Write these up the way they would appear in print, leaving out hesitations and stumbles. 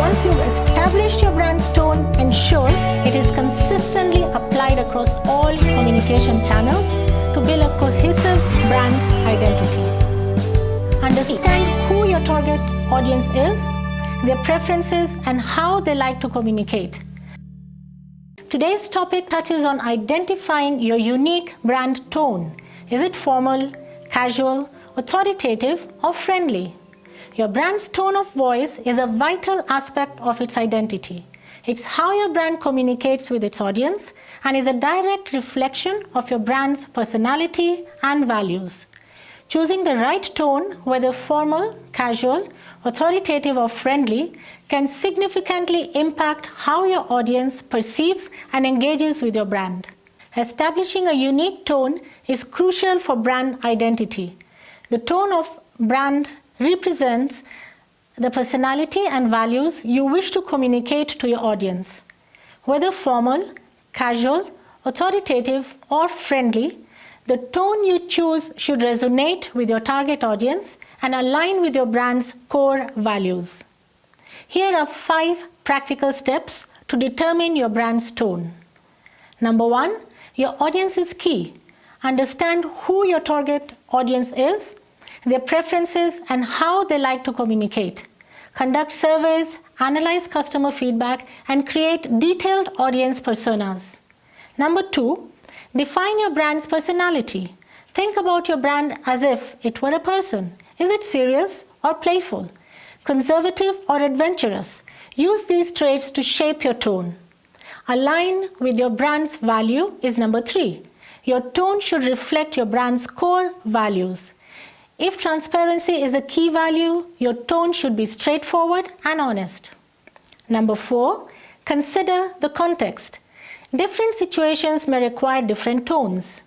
Once you've established your brand's tone, ensure it is consistently applied across all communication channels to build a cohesive brand identity. Understand who your target audience is, their preferences, and how they like to communicate. Today's topic touches on identifying your unique brand tone. Is it formal, casual, authoritative, or friendly? Your brand's tone of voice is a vital aspect of its identity. It's how your brand communicates with its audience and is a direct reflection of your brand's personality and values. Choosing the right tone, whether formal, casual, authoritative, or friendly, can significantly impact how your audience perceives and engages with your brand. Establishing a unique tone is crucial for brand identity. The tone of brand represents the personality and values you wish to communicate to your audience. Whether formal, casual, authoritative, or friendly, the tone you choose should resonate with your target audience and align with your brand's core values. Here are 5 practical steps to determine your brand's tone. Number 1, your audience is key. Understand who your target audience is, their preferences, and how they like to communicate. Conduct surveys, analyze customer feedback, and create detailed audience personas. Number 2, define your brand's personality. Think about your brand as if it were a person. Is it serious or playful? Conservative or adventurous? Use these traits to shape your tone. Align with your brand's value is number 3. Your tone should reflect your brand's core values. If transparency is a key value, your tone should be straightforward and honest. Number 4, consider the context. Different situations may require different tones.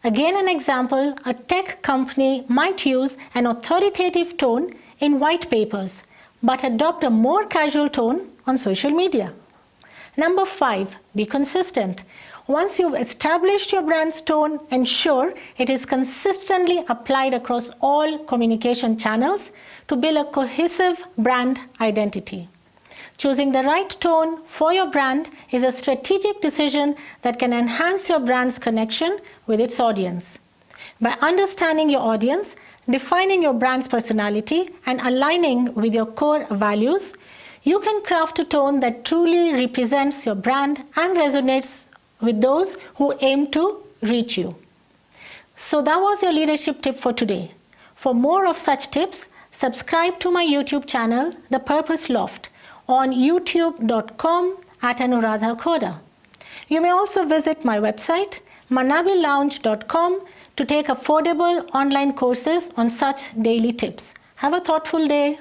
Again, an example, a tech company might use an authoritative tone in white papers, but adopt a more casual tone on social media. Number 5, be consistent. Once you've established your brand's tone, ensure it is consistently applied across all communication channels to build a cohesive brand identity. Choosing the right tone for your brand is a strategic decision that can enhance your brand's connection with its audience. By understanding your audience, defining your brand's personality, and aligning with your core values, you can craft a tone that truly represents your brand and resonates with those who aim to reach you. So that was your leadership tip for today. For more of such tips, subscribe to my YouTube channel, The Purpose Loft, on youtube.com/Anuradha Koda. You may also visit my website, manabilounge.com, to take affordable online courses on such daily tips. Have a thoughtful day.